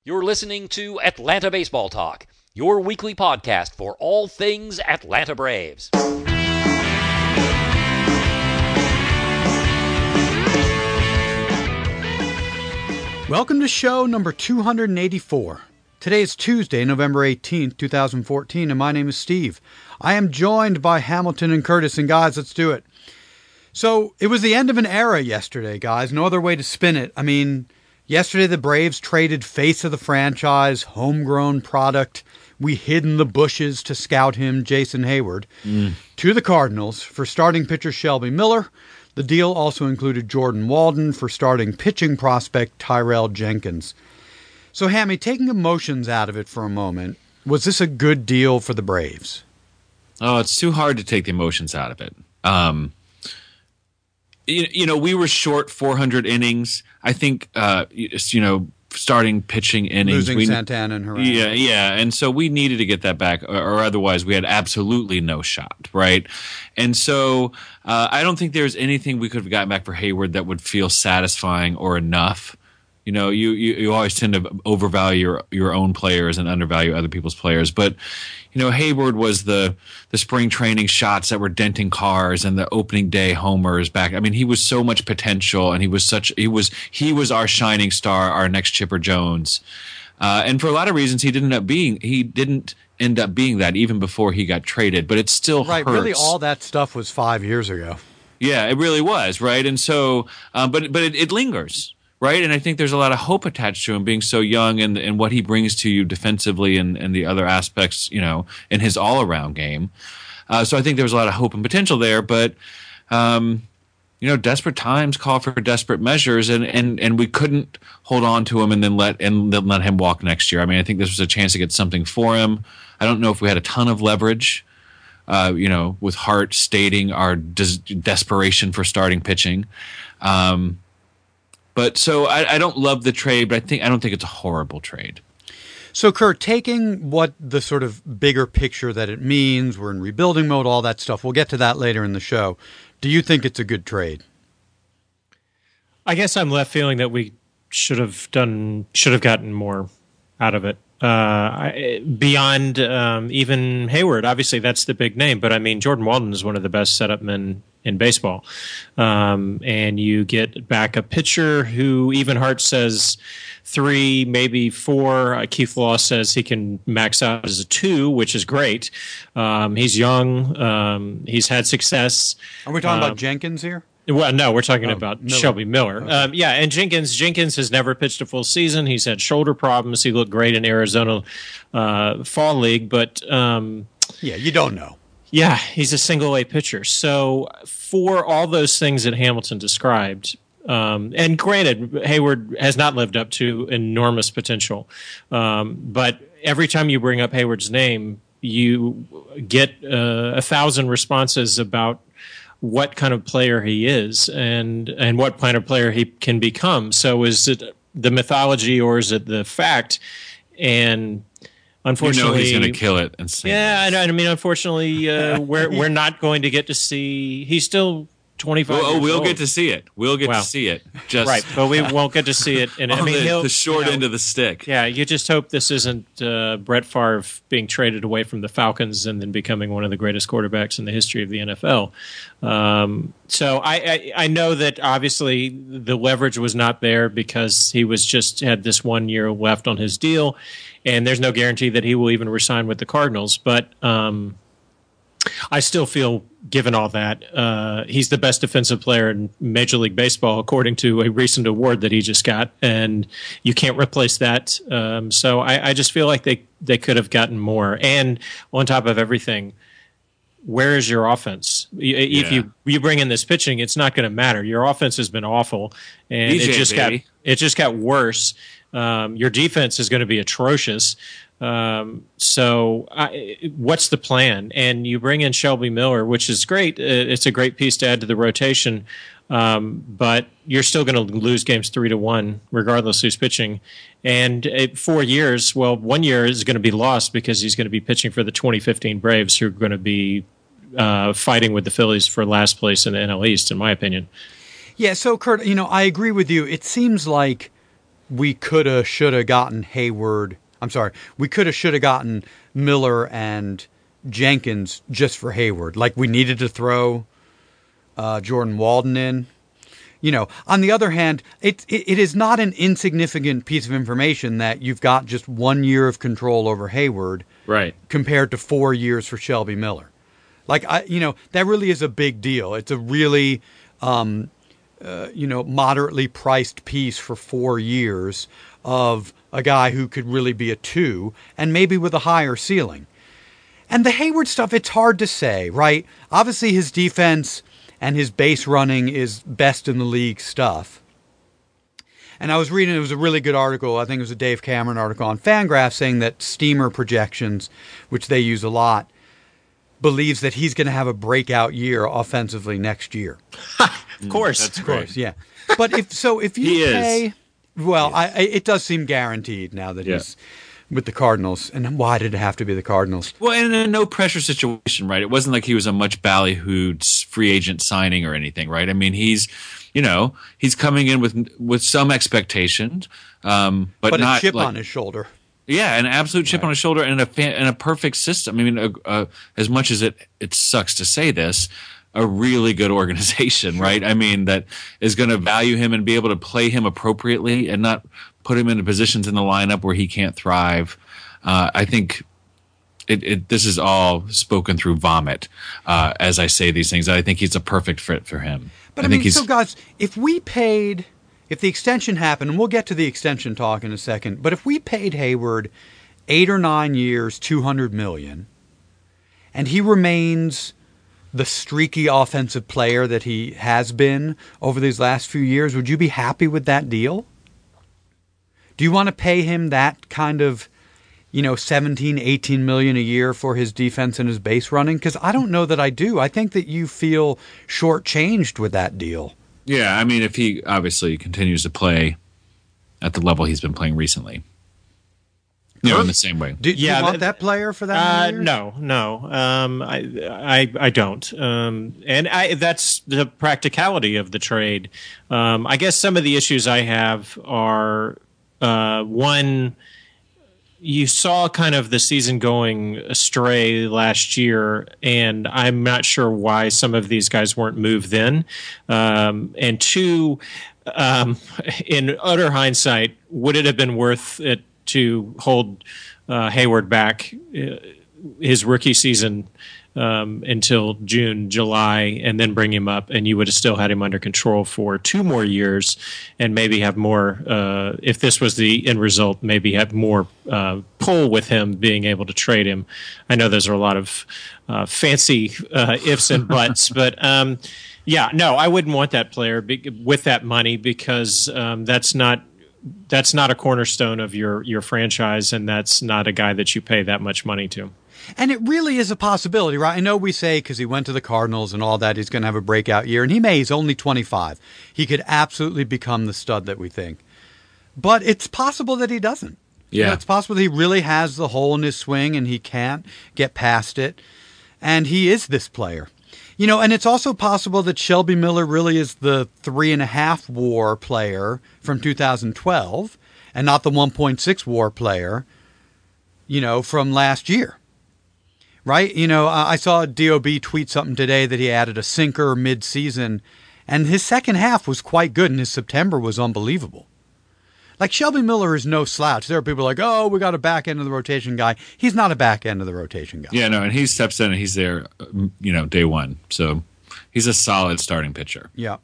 You're listening to Atlanta Baseball Talk, your weekly podcast for all things Atlanta Braves. Welcome to show number 284. Today is Tuesday, November 18th, 2014, and my name is Steve. I am joined by Hamilton and Curtis, and guys, let's do it. So, it was the end of an era yesterday, guys. No other way to spin it. I mean, yesterday the Braves traded face of the franchise, homegrown product. We hid in the bushes to scout him, Jason Heyward, to the Cardinals for starting pitcher Shelby Miller. The deal also included Heyward and Walden for starting pitching prospect Tyrell Jenkins. So, Hammy, taking emotions out of it for a moment, was this a good deal for the Braves? Oh, it's too hard to take the emotions out of it. We were short 400 innings. I think, starting pitching innings. Losing Santana and Herrera. Yeah. And so we needed to get that back, or otherwise we had absolutely no shot, right? And so I don't think there's anything we could have gotten back for Heyward that would feel satisfying or enough. You know, you always tend to overvalue your own players and undervalue other people's players. But, Heyward was the spring training shots that were denting cars and the opening day homers back. I mean, he was so much potential, and he was our shining star, our next Chipper Jones. And for a lot of reasons, he didn't end up being that even before he got traded. But it still hurts. Really, all that stuff was 5 years ago. Yeah, it really was, right? And so, but it lingers. Right, and I think there's a lot of hope attached to him being so young and what he brings to you defensively and the other aspects, in his all-around game. So I think there's a lot of hope and potential there, but desperate times call for desperate measures, and we couldn't hold on to him and then let him walk next year. I mean, I think this was a chance to get something for him. I don't know if we had a ton of leverage, with Hart stating our desperation for starting pitching. But so I don't love the trade, but I don't think it's a horrible trade. So, Kurt, taking what the sort of bigger picture that it means, we're in rebuilding mode, all that stuff. We'll get to that later in the show. Do you think it's a good trade? I guess I'm left feeling that we should have gotten more out of it. Beyond even Heyward, obviously that's the big name, but I mean, Heyward and Walden is one of the best setup men in baseball. And you get back a pitcher who even Hart says 3, maybe 4. Keith Law says he can max out as a 2, which is great. He's young. He's had success. Are we talking about Jenkins here? Well, no, we're talking about Miller. Shelby Miller. Okay. And Jenkins has never pitched a full season. He's had shoulder problems. He looked great in Arizona Fall League, but you don't know. Yeah, he's a single-A pitcher. So for all those things that Hamilton described, and granted, Heyward has not lived up to enormous potential, but every time you bring up Heyward's name, you get 1,000 responses about what kind of player he is and what kind of player he can become. So is it the mythology or is it the fact? And unfortunately, he's going to kill it. And sing I mean, unfortunately, we're not going to get to see. He's still 25. We'll old. Get to see it. We'll get to see it. Just right, but we won't get to see it. And I mean, the short end of the stick. Yeah, you just hope this isn't Brett Favre being traded away from the Falcons and then becoming one of the greatest quarterbacks in the history of the NFL. So I know that obviously the leverage was not there because he had this 1 year left on his deal, and there's no guarantee that he will even resign with the Cardinals. But I still feel, given all that, he's the best defensive player in Major League Baseball, according to a recent award that he just got, and you can't replace that. So I just feel like they could have gotten more. And on top of everything, where is your offense? If you bring in this pitching, it's not going to matter. Your offense has been awful, and it just got worse. Your defense is going to be atrocious. So what's the plan? And you bring in Shelby Miller, which is great. It's a great piece to add to the rotation. But you're still going to lose games 3-1, regardless who's pitching. And 4 years, 1 year is going to be lost because he's going to be pitching for the 2015 Braves, who are going to be fighting with the Phillies for last place in the NL East, in my opinion. Yeah, so Kurt, I agree with you. It seems like we coulda, shoulda gotten Heyward. I'm sorry, we coulda, shoulda gotten Miller and Jenkins just for Heyward. Like we needed to throw Jordan Walden in. On the other hand, it is not an insignificant piece of information that you've got just 1 year of control over Heyward, Right. compared to 4 years for Shelby Miller. Like that really is a big deal. It's a really moderately priced piece for 4 years of a guy who could really be a 2 and maybe with a higher ceiling. And the Heyward stuff, it's hard to say, right? Obviously his defense and his base running is best in the league stuff. And I was reading, it was a really good article, I think it was a Dave Cameron article on Fangraphs, saying that Steamer Projections, which they use a lot, believes that he's going to have a breakout year offensively next year. Of course. That's Of great. course, yeah. But if you He pay, is. well, it does seem guaranteed now that he's with the Cardinals. And why did it have to be the Cardinals? Well, in a no pressure situation, right? It wasn't like he was a much ballyhooed free agent signing or anything, right? I mean, he's coming in with some expectations, but not a chip like, on his shoulder. Yeah, an absolute chip on his shoulder and a perfect system. I mean, as much as it sucks to say this, a really good organization, right? I mean, that is going to value him and be able to play him appropriately and not put him into positions in the lineup where he can't thrive. I think this is all spoken through vomit as I say these things. I think he's a perfect fit for him. But I mean, so guys, if the extension happened, and we'll get to the extension talk in a second, but if we paid Heyward 8 or 9 years, $200 million, and he remains the streaky offensive player that he has been over these last few years, would you be happy with that deal? Do you want to pay him that kind of, 17, 18 million a year for his defense and his base running? Because I don't know that I do. I think that you feel shortchanged with that deal. Yeah, I mean, if he obviously continues to play at the level he's been playing recently, in the same way. Do you want that player for that? No. I don't. And that's the practicality of the trade. I guess some of the issues I have are one. You saw kind of the season going astray last year, and I'm not sure why some of these guys weren't moved then. And two, in utter hindsight, would it have been worth it to hold Heyward back his rookie season until June, July, and then bring him up, and you would have still had him under control for 2 more years and maybe have more, if this was the end result, maybe have more pull with him being able to trade him. I know there's a lot of fancy ifs and buts, but I wouldn't want that player with that money because that's not a cornerstone of your franchise, and that's not a guy that you pay that much money to. And it really is a possibility, right? I know we say because he went to the Cardinals and all that, he's going to have a breakout year, and he may. He's only 25. He could absolutely become the stud that we think. But it's possible that he doesn't. Yeah. It's possible that he really has the hole in his swing and he can't get past it, and he is this player. And it's also possible that Shelby Miller really is the 3.5 WAR player from 2012 and not the 1.6 WAR player, from last year. Right? I saw DOB tweet something today that he added a sinker mid-season, and his second half was quite good, and his September was unbelievable. Like, Shelby Miller is no slouch. There are people like, oh, we got a back end of the rotation guy. He's not a back end of the rotation guy. Yeah, no, and he steps in and he's there, day one. So he's a solid starting pitcher. Yeah.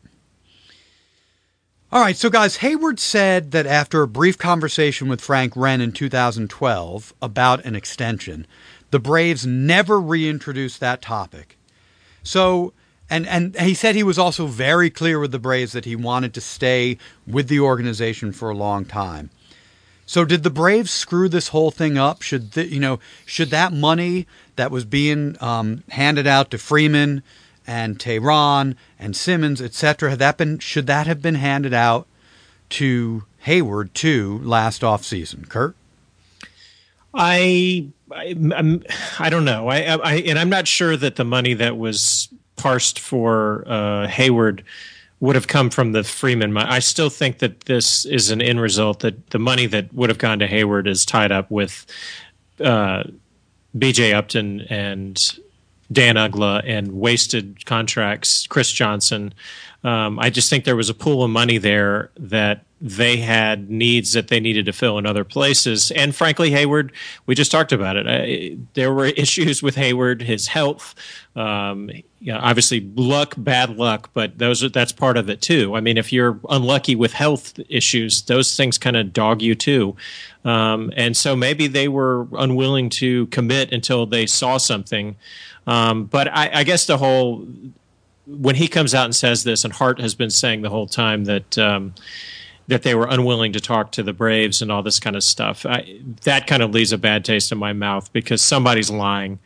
All right, so guys, Heyward said that after a brief conversation with Frank Wren in 2012 about an extension, the Braves never reintroduced that topic. So, and he said he was also very clear with the Braves that he wanted to stay with the organization for a long time. So did the Braves screw this whole thing up? Should that money that was being handed out to Freeman and Tehran and Simmons, etc., should that have been handed out to Heyward too last offseason? Kurt? I don't know. And I'm not sure that the money that was parsed for Heyward would have come from the Freeman money. I still think that this is an end result, that the money that would have gone to Heyward is tied up with B.J. Upton and Dan Ugla and wasted contracts, Chris Johnson. I just think there was a pool of money there that they had needs that they needed to fill in other places. And frankly, Heyward, we just talked about it. There were issues with Heyward, his health, obviously bad luck, but that's part of it too. I mean, if you're unlucky with health issues, those things kind of dog you too. And so maybe they were unwilling to commit until they saw something. But I guess when he comes out and says this, and Hart has been saying the whole time that they were unwilling to talk to the Braves and all this kind of stuff, that kind of leaves a bad taste in my mouth, because somebody's lying,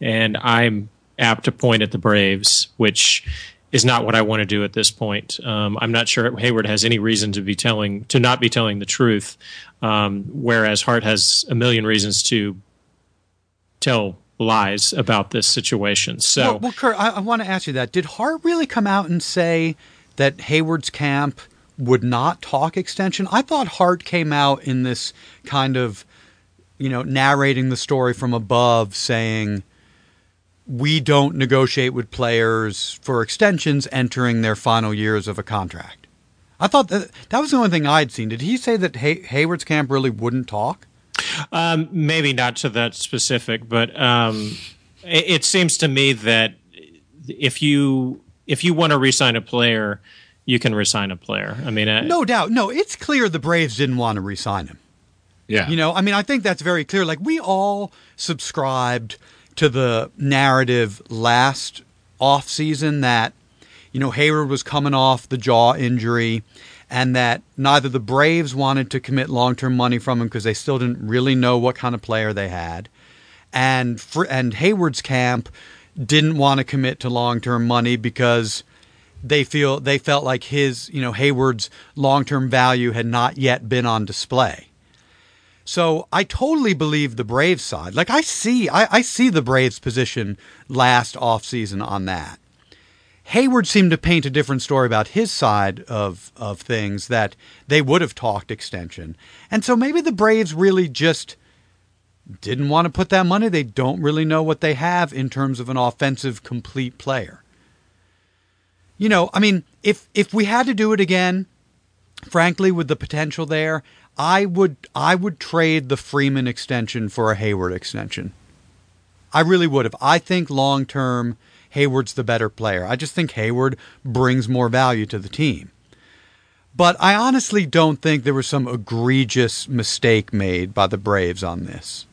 and I'm apt to point at the Braves, which is not what I want to do at this point. I'm not sure Heyward has any reason to not be telling the truth, whereas Hart has a million reasons to tell lies about this situation. So, well, Kurt, I want to ask you that. Did Hart really come out and say that Heyward's camp would not talk extension? I thought Hart came out in this kind of, narrating the story from above, saying we don't negotiate with players for extensions entering their final years of a contract. I thought that was the only thing I'd seen. Did he say that Heyward's camp really wouldn't talk? Maybe not to that specific, but it seems to me that if you want to re-sign a player, you can re-sign a player. I mean, no doubt. No, it's clear the Braves didn't want to re-sign him. Yeah. I think that's very clear. Like, we all subscribed to the narrative last offseason that, Heyward was coming off the jaw injury, and that neither the Braves wanted to commit long-term money from him because they still didn't really know what kind of player they had, and Heyward's camp didn't want to commit to long-term money because they felt like his, Heyward's long-term value had not yet been on display. So I totally believe the Braves side. Like, I see the Braves position last offseason on that. Heyward seemed to paint a different story about his side of things, that they would have talked extension. And so maybe the Braves really just didn't want to put that money. They don't really know what they have in terms of an offensive complete player. If we had to do it again, frankly, with the potential there, I would trade the Freeman extension for a Heyward extension. I really would have. I think long term, Heyward's the better player. I just think Heyward brings more value to the team. But I honestly don't think there was some egregious mistake made by the Braves on this.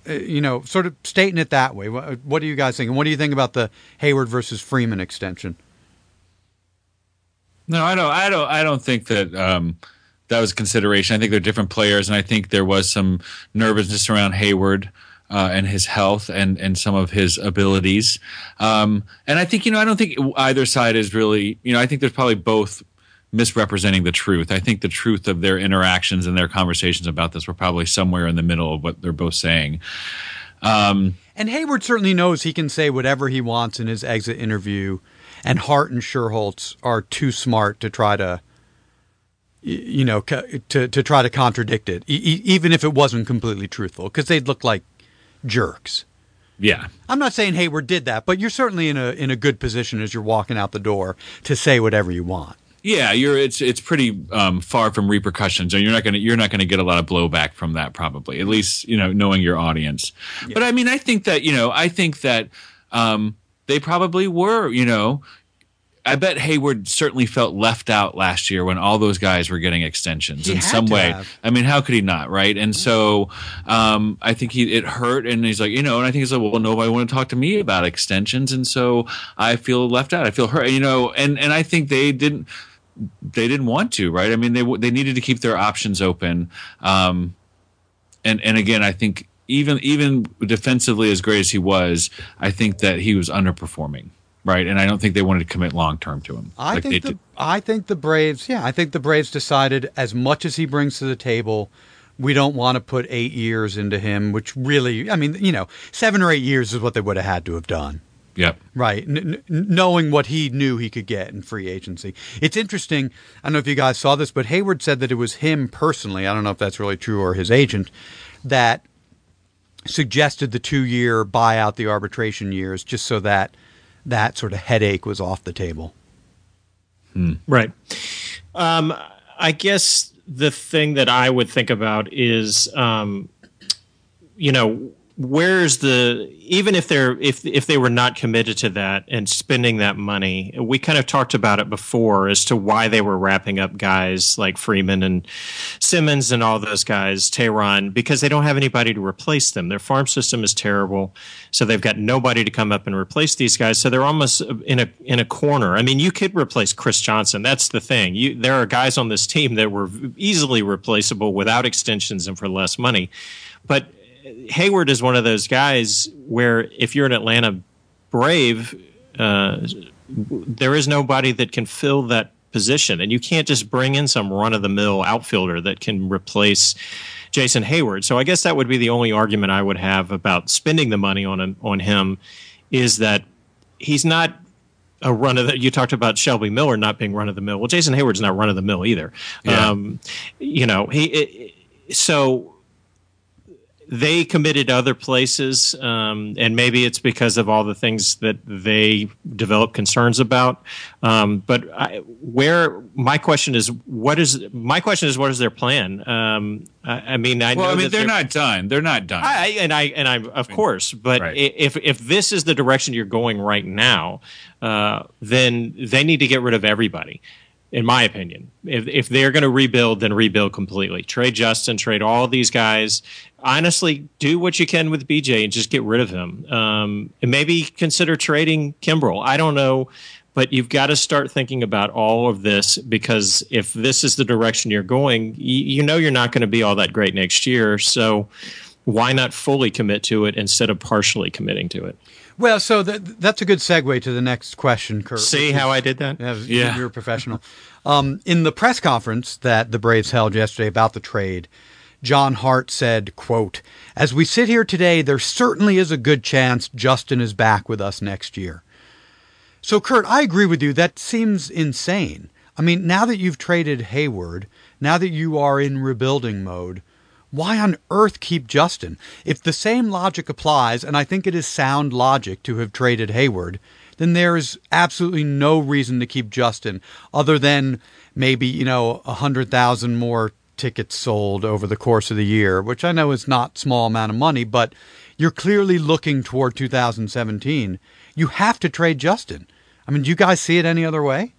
Sort of stating it that way. What do you guys think? And what do you think about the Heyward versus Freeman extension? No, I don't think that that was a consideration. I think they're different players, and I think there was some nervousness around Heyward and his health and some of his abilities. And I think, I don't think either side is really, I think there's probably both misrepresenting the truth. I think the truth of their interactions and their conversations about this were probably somewhere in the middle of what they're both saying. And Heyward certainly knows he can say whatever he wants in his exit interview, and Hart and Scherholtz are too smart to try to, to try to contradict it, even if it wasn't completely truthful, because they'd look like jerks. Yeah. I'm not saying Heyward did that, but you're certainly in a good position as you're walking out the door to say whatever you want. Yeah, it's pretty far from repercussions, and you're not gonna get a lot of blowback from that, probably. At least knowing your audience. Yeah. But I mean, I think that they probably were. I bet Heyward certainly felt left out last year when all those guys were getting extensions in some way. I mean, how could he not, right? And so I think it hurt, and he's like, and I think he's like, well, nobody want to talk to me about extensions, and so I feel left out. I feel hurt, and I think they didn't want to, right? I mean, they needed to keep their options open, and again, I think even defensively, as great as he was, I think that he was underperforming. Right, and I don't think they wanted to commit long term to him. I think the Braves decided, as much as he brings to the table, we don't want to put 8 years into him, which really, 7 or 8 years is what they would have had to have done. Yep. Right. Knowing what he knew he could get in free agency. It's interesting. I don't know if you guys saw this, but Heyward said that it was him personally, I don't know if that's really true, or his agent, that suggested the 2-year buyout, the arbitration years, just so that that sort of headache was off the table. Right. I guess the thing that I would think about is, where's the, even if they were not committed to that and spending that money, we kind of talked about it before as to why they were wrapping up guys like Freeman and Simmons and all those guys, Tehran, because they don't have anybody to replace them. Their farm system is terrible, so they've got nobody to come up and replace these guys. So they're almost in a corner. I mean, you could replace Chris Johnson. That's the thing. There are guys on this team that were easily replaceable without extensions and for less money, but Heyward is one of those guys where if you're an Atlanta Brave, there is nobody that can fill that position. And you can't just bring in some run-of-the-mill outfielder that can replace Jason Heyward. So I guess that would be the only argument I would have about spending the money on him, is that he's not a you talked about Shelby Miller not being run-of-the-mill. Well, Jason Hayward's not run-of-the-mill either. Yeah. So they committed other places, and maybe it's because of all the things that they developed concerns about. But my question is, what is their plan? They're not done. They're not done. Of course. But right. if this is the direction you're going right now, then they need to get rid of everybody. In my opinion, if they're going to rebuild, then rebuild completely. Trade Justin, trade all these guys. Honestly, do what you can with BJ and just get rid of him. And maybe consider trading Kimbrel. I don't know, but you've got to start thinking about all of this, because if this is the direction you're going, you're not going to be all that great next year. So why not fully commit to it instead of partially committing to it? Well, so that's a good segue to the next question, Kurt. See how I did that? Yeah. You're a professional. In the press conference that the Braves held yesterday about the trade, John Hart said, quote, "As we sit here today, there certainly is a good chance Justin is back with us next year." So, Kurt, I agree with you. That seems insane. I mean, now that you've traded Heyward, now that you are in rebuilding mode, why on earth keep Justin? If the same logic applies, and I think it is sound logic to have traded Heyward, then there is absolutely no reason to keep Justin other than maybe, 100,000 more tickets sold over the course of the year, which I know is not a small amount of money, but you're clearly looking toward 2017. You have to trade Justin. I mean, do you guys see it any other way?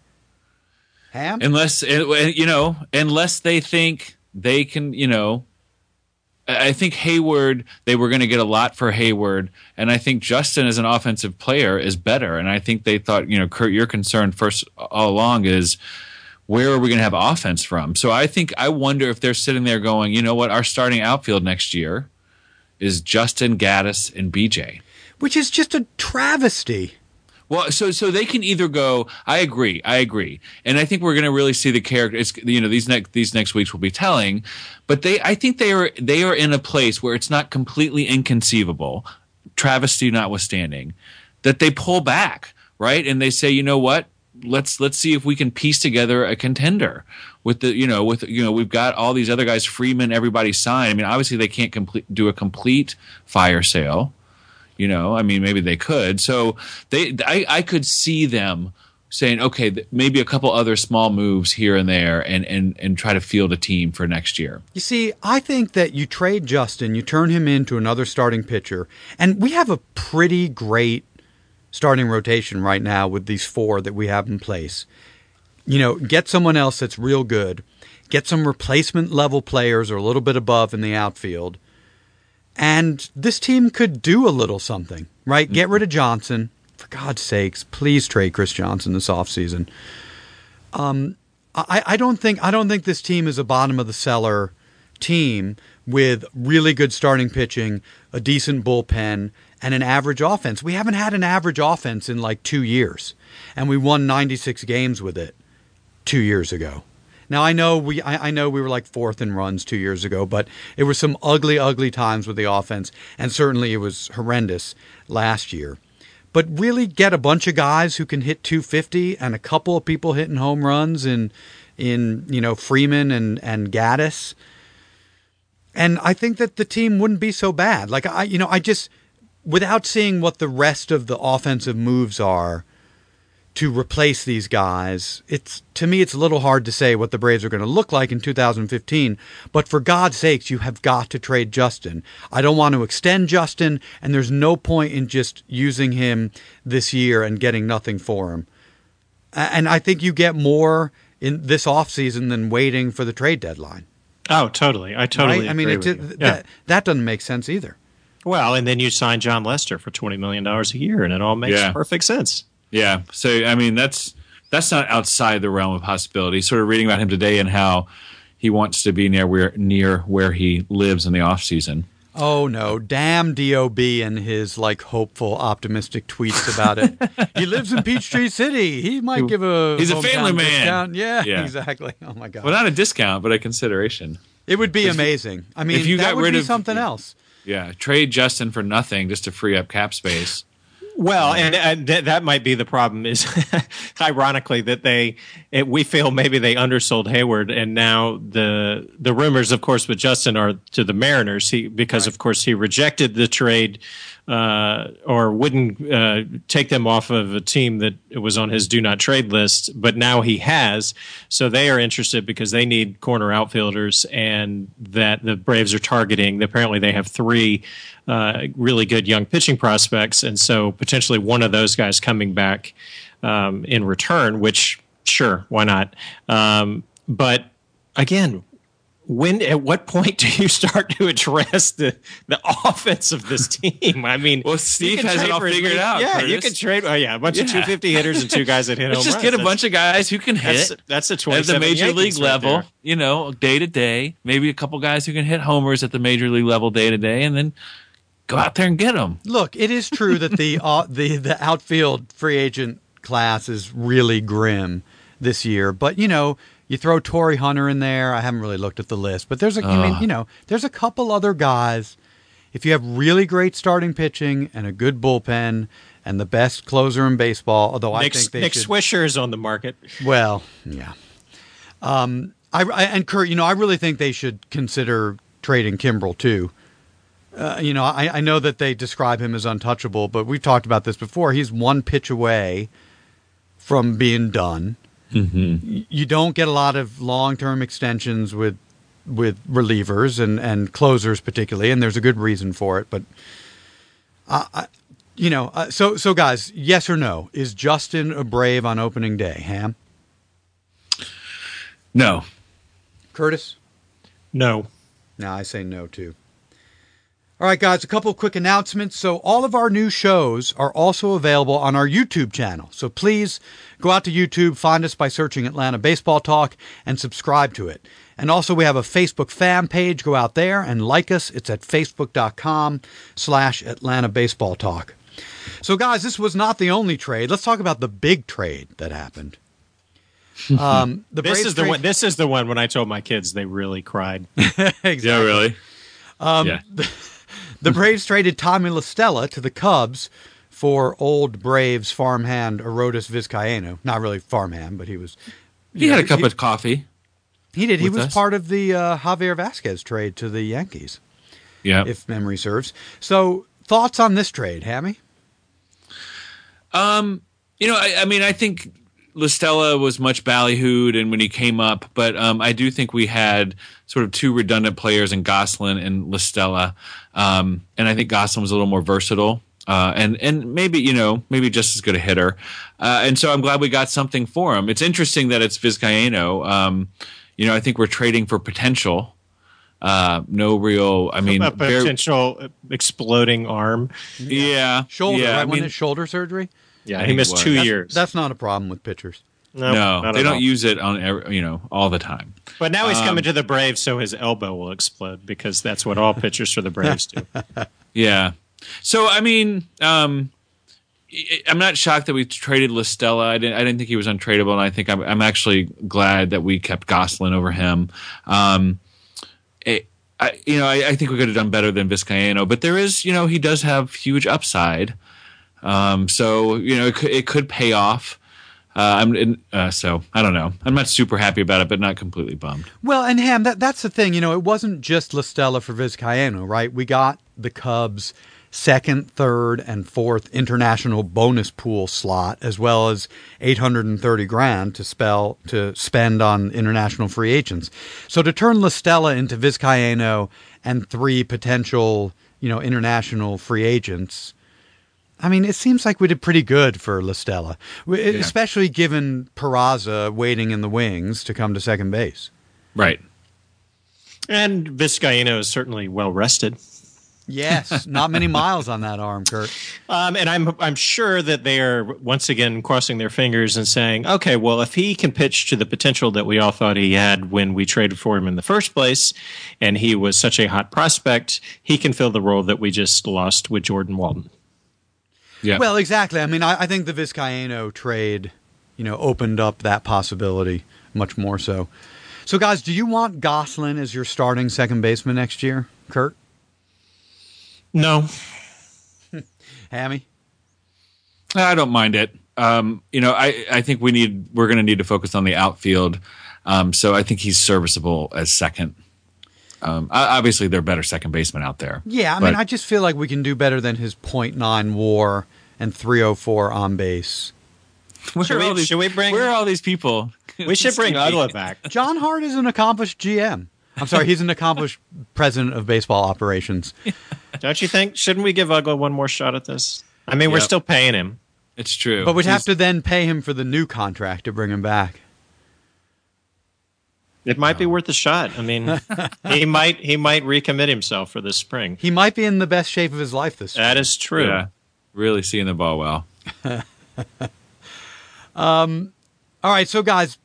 Ham? Unless they think they can, I think Heyward, they were going to get a lot for Heyward, and I think Justin as an offensive player is better. And I think they thought, Kurt, your concern first all along is, where are we going to have offense from? So I wonder if they're sitting there going, you know what, our starting outfield next year is Justin, Gaddis, and BJ. Which is just a travesty. Well, so they can either go, I agree, and I think we're going to really see the characters. These next weeks will be telling, but I think they are in a place where it's not completely inconceivable, travesty notwithstanding, that they pull back, right, and they say, you know what, let's see if we can piece together a contender with we've got all these other guys, Freeman, everybody signed. I mean, obviously they can't do a complete fire sale. Maybe they could. So I could see them saying, okay, maybe a couple other small moves here and there and try to field a team for next year. You see, I think that you trade Justin, you turn him into another starting pitcher, and we have a pretty great starting rotation right now with these 4 that we have in place. Get someone else that's real good, get some replacement level players or a little bit above in the outfield, and this team could do a little something, right? Mm-hmm. Get rid of Johnson. For God's sakes, please trade Chris Johnson this offseason. I don't think this team is a bottom of the cellar team with really good starting pitching, a decent bullpen, and an average offense. We haven't had an average offense in like 2 years, and we won 96 games with it 2 years ago. Now, I know we were like 4th in runs 2 years ago, but it were some ugly, ugly times with the offense, and certainly it was horrendous last year. but really get a bunch of guys who can hit 250 and a couple of people hitting home runs in Freeman and Gaddis. And I think that the team wouldn't be so bad. Like I just, without seeing what the rest of the offensive moves are to replace these guys, to me it's a little hard to say what the Braves are going to look like in 2015. But for God's sakes, you have got to trade Justin. I don't want to extend Justin, and there's no point in just using him this year and getting nothing for him. And I think you get more in this offseason than waiting for the trade deadline. Oh, totally. I totally right? I mean, agree with you. that doesn't make sense either. Well, and then you sign John Lester for $20 million a year, and it all makes perfect sense. Yeah. So, I mean, that's not outside the realm of possibility. Sort of reading about him today and how he wants to be near where he lives in the offseason. Oh, no. Damn D.O.B. and his, hopeful, optimistic tweets about it. He lives in Peachtree City. He might give He's a family man. Discount. Yeah, exactly. Oh, my God. Well, not a discount, but a consideration. It would be amazing. I mean, if you that got would rid be of something else. Yeah, trade Justin for nothing just to free up cap space. Well, and that might be the problem is, ironically, that we feel maybe they undersold Heyward, and now the rumors, of course, with Justin are to the Mariners, because of course he rejected the trade or wouldn't take them off of a team that was on his do not trade list, but now he has, so they are interested because they need corner outfielders, and that the Braves are targeting. Apparently, they have 3 really good young pitching prospects, and so potentially one of those guys coming back in return, which, sure, why not? But again, at what point do you start to address the offense of this team? I mean, well, Steve has it all figured out. Yeah, Curtis. you can trade. Oh, yeah, a bunch of 250 hitters and 2 guys that hit home runs. Let's just get a bunch of guys who can hit. That's a at 27 the major Yankees league level, day to day. Maybe a couple guys who can hit homers at the major league level day to day, and then go out there and get them. Look, it is true that the outfield free agent class is really grim this year, but you throw Torrey Hunter in there. I haven't really looked at the list, but there's a couple other guys. If you have really great starting pitching and a good bullpen and the best closer in baseball, although I think Nick Swisher is on the market. Well, yeah. And Kurt, I really think they should consider trading Kimbrel too. I know that they describe him as untouchable, but we've talked about this before. He's 1 pitch away from being done. Mm-hmm. You don't get a lot of long-term extensions with relievers and closers particularly, and there's a good reason for it. But, so guys, yes or no? Is Justin a Brave on opening day, Ham? No. Curtis? No. No, I say no, too. All right, guys, a couple of quick announcements. So all of our new shows are also available on our YouTube channel. So please go out to YouTube, find us by searching Atlanta Baseball Talk, and subscribe to it. And also we have a Facebook fan page. Go out there and like us. It's at facebook.com/Atlanta Baseball Talk. So, guys, this was not the only trade. Let's talk about the big trade that happened. This is the one when I told my kids, they really cried. Exactly. Yeah, really? Yeah. The Braves traded Tommy La Stella to the Cubs for old Braves farmhand Arodys Vizcaino. Not really farmhand, but he was... He had a cup of coffee. He did. He was part of the Javier Vasquez trade to the Yankees, if memory serves. So, thoughts on this trade, Hammy? I think La Stella was much ballyhooed and when he came up, but I do think we had sort of 2 redundant players in Goslin and La Stella, and I think Goslin was a little more versatile and maybe just as good a hitter, and so I'm glad we got something for him. It's interesting that it's Vizcaino. I think we're trading for potential. No real. I mean, a potential exploding arm. Yeah, shoulder. Yeah, right? Wasn't it shoulder surgery? Yeah, he missed 2 years. That's not a problem with pitchers. No, they don't use it on all the time. But now he's coming to the Braves, so his elbow will explode because that's what all pitchers for the Braves do. Yeah. So I mean, I'm not shocked that we traded La Stella. I didn't think he was untradeable, and I think I'm actually glad that we kept Goslin over him. I think we could have done better than Vizcaino, but there is, he does have huge upside. So it could pay off. So I don't know. I'm not super happy about it, but not completely bummed. Well, and Ham, that's the thing. It wasn't just La Stella for Vizcaino, right? We got the Cubs' second, third, and fourth international bonus pool slot, as well as $830,000 to spend on international free agents. So to turn La Stella into Vizcaino and 3 potential, international free agents, I mean, it seems like we did pretty good for La Stella, especially given Peraza waiting in the wings to come to second base. Right. And Vizcaino is certainly well rested. Yes, not many miles on that arm, Kurt. And I'm sure that they are once again crossing their fingers and saying, okay, well, if he can pitch to the potential that we all thought he had when we traded for him in the first place, and he was such a hot prospect, he can fill the role that we just lost with Jordan Walden. Yeah. Well, exactly. I mean, I think the Vizcaino trade, opened up that possibility much more so. So, guys, do you want Gosselin as your starting second baseman next year, Kurt? No. Hammy? I don't mind it. I think we're going to need to focus on the outfield. So I think he's serviceable as second. Obviously, there are better second basemen out there. Yeah, I mean, I just feel like we can do better than his .9 WAR and 304 on base. Where are all these people? We should bring Ugla back. John Hart is an accomplished GM. I'm sorry, he's an accomplished president of baseball operations. Don't you think? Shouldn't we give Ugla one more shot at this? I mean, we're still paying him. It's true. But we'd have to then pay him for the new contract to bring him back. It might be worth a shot. I mean, he might recommit himself for this spring. He might be in the best shape of his life this spring. That is true. Yeah, really seeing the ball well. All right, so guys,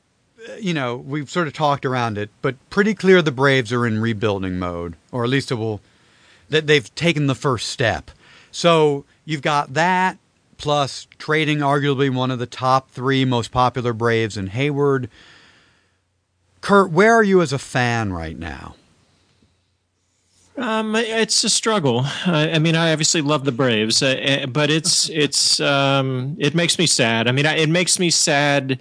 we've sort of talked around it, but pretty clear the Braves are in rebuilding mode, or at least they've taken the first step. So you've got that, plus trading arguably one of the top 3 most popular Braves in Heyward. Kurt, where are you as a fan right now? It's a struggle. I mean, I obviously love the Braves, but it makes me sad. I mean, it makes me sad.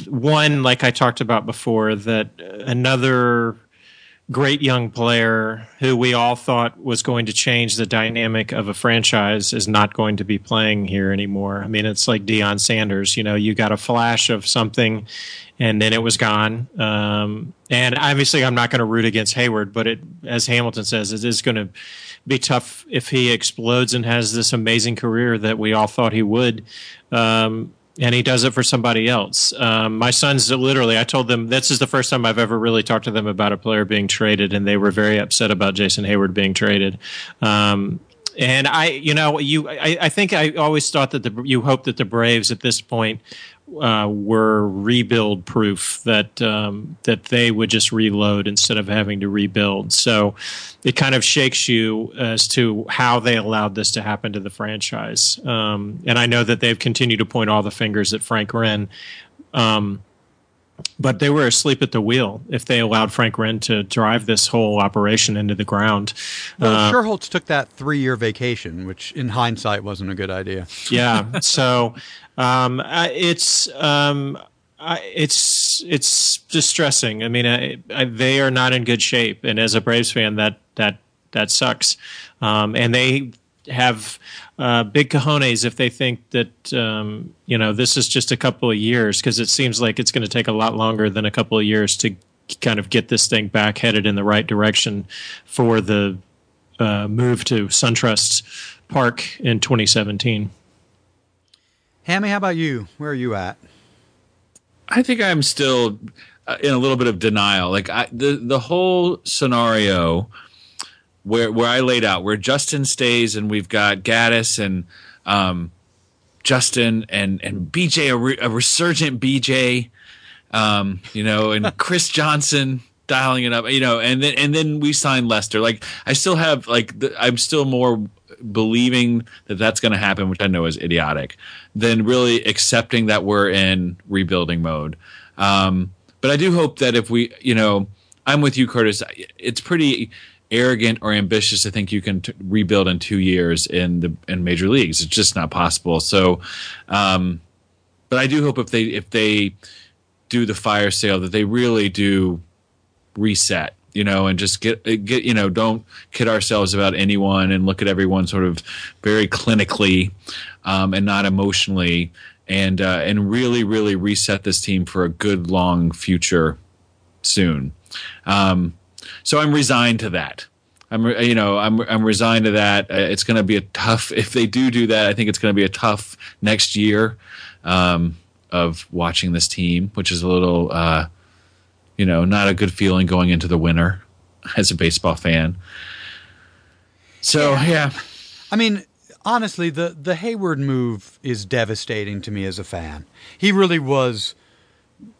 One, like I talked about before, that another great young player who we all thought was going to change the dynamic of a franchise is not going to be playing here anymore. I mean, it's like Deion Sanders. You got a flash of something, and then it was gone. And obviously, I'm not going to root against Heyward, but as Hamilton says, it is going to be tough if he explodes and has this amazing career that we all thought he would. And he does it for somebody else. My sons literally, I told them this is the first time I've ever really talked to them about a player being traded, and they were very upset about Jason Heyward being traded. And I think I always thought that you hope that the Braves at this point were rebuild proof, that they would just reload instead of having to rebuild. So it kind of shakes you as to how they allowed this to happen to the franchise. And I know that they've continued to point all the fingers at Frank Wren. But they were asleep at the wheel if they allowed Frank Wren to drive this whole operation into the ground. Well, Sherholtz took that 3-year vacation, which in hindsight wasn't a good idea. Yeah. So it's distressing. I mean, they are not in good shape. And as a Braves fan, that sucks. And they have big cojones if they think that this is just a couple of years, because it seems like it's going to take a lot longer than a couple of years to kind of get this thing back headed in the right direction for the move to SunTrust Park in 2017. Hammy, how about you? Where are you at? I think I'm still in a little bit of denial. Like the whole scenario where I laid out, where Justin stays and we've got Gaddis and Justin and BJ, a resurgent BJ, and Chris Johnson dialing it up, and then we signed Lester. Like I still have I'm still more believing that that's going to happen, which I know is idiotic, than really accepting that we're in rebuilding mode. But I do hope that if we, I'm with you, Curtis. It's pretty. arrogant or ambitious to think you can rebuild in 2 years in major leagues. It's just not possible. So, but I do hope if they do the fire sale that they really do reset, and just get don't kid ourselves about anyone and look at everyone sort of very clinically and not emotionally, and really, really reset this team for a good long future soon. So I'm resigned to that. I'm resigned to that. It's going to be a tough. If they do that, I think it's going to be a tough next year of watching this team, which is a little, not a good feeling going into the winter as a baseball fan. So yeah. I mean, honestly, the Heyward move is devastating to me as a fan. He really was.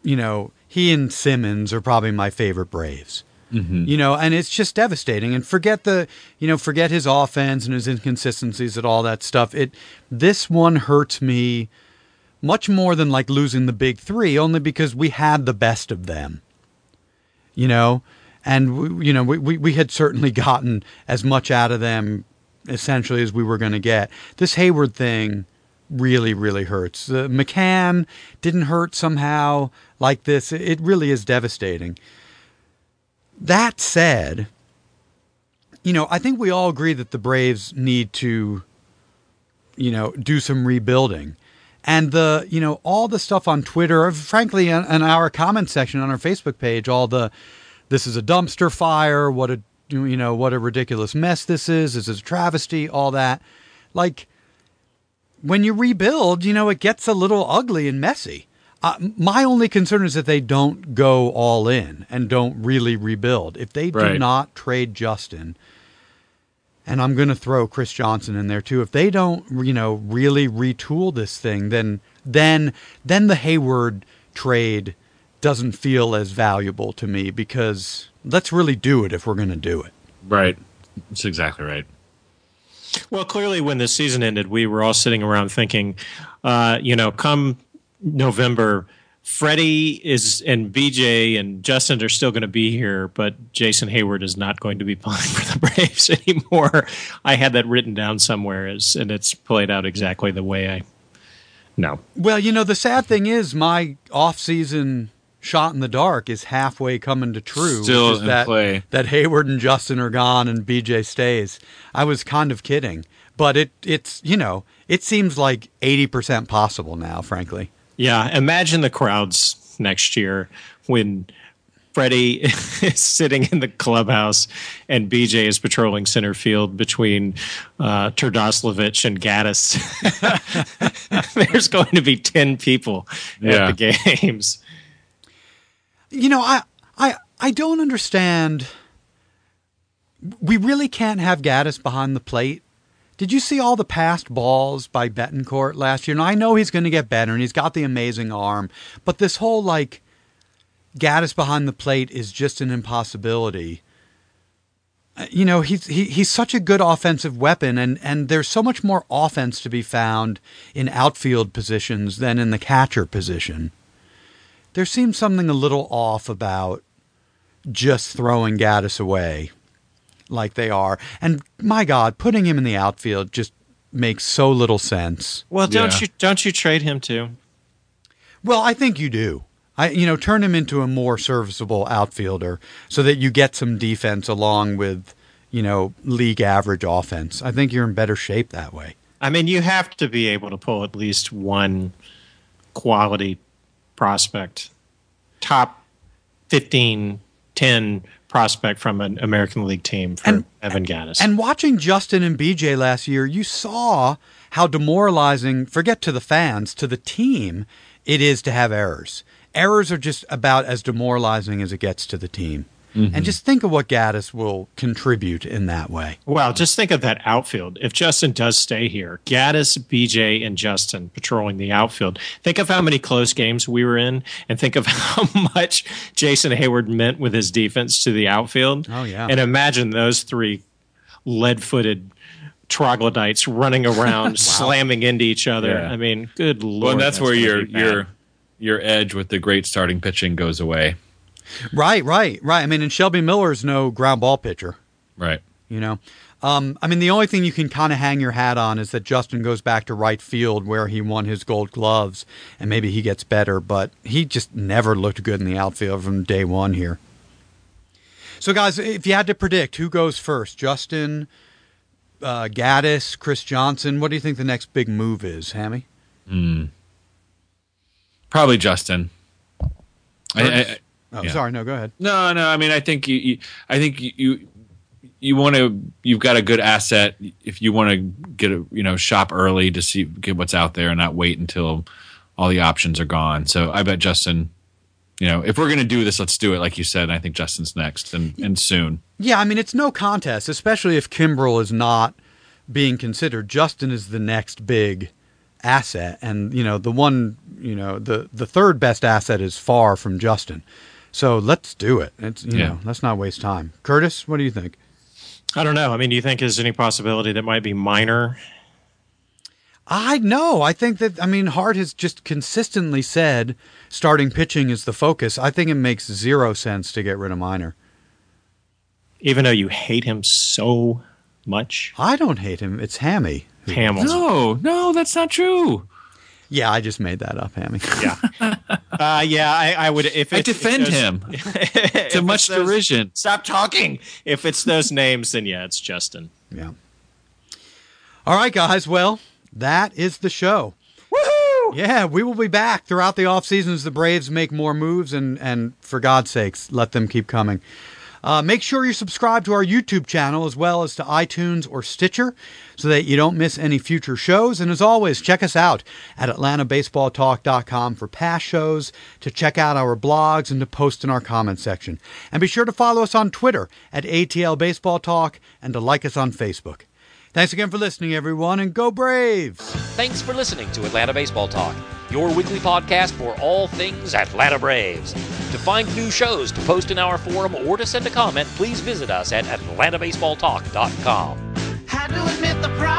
He and Simmons are probably my favorite Braves. Mm-hmm. And it's just devastating. And forget his offense and his inconsistencies and all that stuff. This one hurts me much more than like losing the big three, only because we had the best of them. And we had certainly gotten as much out of them essentially as we were going to get. This Heyward thing really, really hurts. McCann didn't hurt somehow like this. It really is devastating. That said, I think we all agree that the Braves need to, do some rebuilding. And all the stuff on Twitter, or frankly, in our comment section on our Facebook page, this is a dumpster fire, what a ridiculous mess this is a travesty, all that. Like, when you rebuild, it gets a little ugly and messy. My only concern is that they don't go all in and don't really rebuild. If they do not trade Justin, and I'm going to throw Chris Johnson in there too, if they don't, really retool this thing, then the Heyward trade doesn't feel as valuable to me, because let's really do it if we're going to do it. Right. That's exactly right. Well, clearly when the season ended, we were all sitting around thinking, come November, Freddie and BJ and Justin are still going to be here, but Jason Heyward is not going to be playing for the Braves anymore. I had that written down somewhere, and it's played out exactly the way I know. Well, the sad thing is my off-season shot in the dark is halfway coming to true. Still in play. That Heyward and Justin are gone and BJ stays. I was kind of kidding, but it's it seems like 80% possible now, frankly. Yeah, imagine the crowds next year when Freddie is sitting in the clubhouse and BJ is patrolling center field between Turdoslavich and Gaddis. There's going to be 10 people at the games. I don't understand. We really can't have Gaddis behind the plate. Did you see all the passed balls by Betancourt last year? Now, I know he's going to get better, and he's got the amazing arm, but this whole, Gaddis behind the plate is just an impossibility. He's such a good offensive weapon, and there's so much more offense to be found in outfield positions than in the catcher position. There seems something a little off about just throwing Gaddis away like they are. And my God, putting him in the outfield just makes so little sense. Well, don't you trade him too? Well, I think you do. Turn him into a more serviceable outfielder so that you get some defense along with, league average offense. I think you're in better shape that way. I mean, you have to be able to pull at least one quality prospect, top 15, 10 prospect from an American League team for Evan Gaddis. And watching Justin and BJ last year, you saw how demoralizing, forget to the fans, to the team, it is to have errors. Errors are just about as demoralizing as it gets to the team. Mm-hmm. And just think of what Gaddis will contribute in that way. Well, just think of that outfield. If Justin does stay here, Gaddis, BJ, and Justin patrolling the outfield. Think of how many close games we were in, and think of how much Jason Heyward meant with his defense to the outfield. Oh, yeah. And imagine those three lead-footed troglodytes running around, slamming into each other. Yeah. I mean, good Lord. Well, and that's where your edge with the great starting pitching goes away. Right. I mean, and Shelby Miller's no ground ball pitcher. Right. You know, I mean, the only thing you can kind of hang your hat on is that Justin goes back to right field where he won his Gold Gloves, and maybe he gets better, but he just never looked good in the outfield from day one here. So, guys, if you had to predict who goes first, Justin, Gaddis, Chris Johnson, what do you think the next big move is, Hammy? Probably Justin. Sorry, no, go ahead. No. I mean, I think you want to. You've got a good asset if you want to get shop early to get what's out there and not wait until all the options are gone. So I bet Justin. If we're going to do this, let's do it like you said. And I think Justin's next and soon. Yeah, I mean, it's no contest, especially if Kimbrel is not being considered. Justin is the next big asset, and the third best asset is far from Justin. So let's do it. Let's not waste time. Curtis, what do you think? I don't know. I mean, do you think there's any possibility that might be minor? I think that, Hart has just consistently said starting pitching is the focus. I think it makes zero sense to get rid of Minor. Even though you hate him so much? I don't hate him. It's Hammy. Hamilton. No, that's not true. Yeah, I just made that up, Hammy. Yeah. I would. If I defend him to much derision. Stop talking. If it's those names, then yeah, it's Justin. Yeah. All right, guys. Well, that is the show. Woohoo! Yeah, we will be back throughout the offseason as the Braves make more moves, and for God's sakes, let them keep coming. Make sure you subscribe to our YouTube channel as well as to iTunes or Stitcher so that you don't miss any future shows. And as always, check us out at AtlantaBaseballTalk.com for past shows, to check out our blogs, and to post in our comment section. And be sure to follow us on Twitter at ATL Baseball Talk and to like us on Facebook. Thanks again for listening, everyone, and go Braves! Thanks for listening to Atlanta Baseball Talk, your weekly podcast for all things Atlanta Braves. To find new shows, to post in our forum, or to send a comment, please visit us at AtlantaBaseballTalk.com. Had to admit the problem.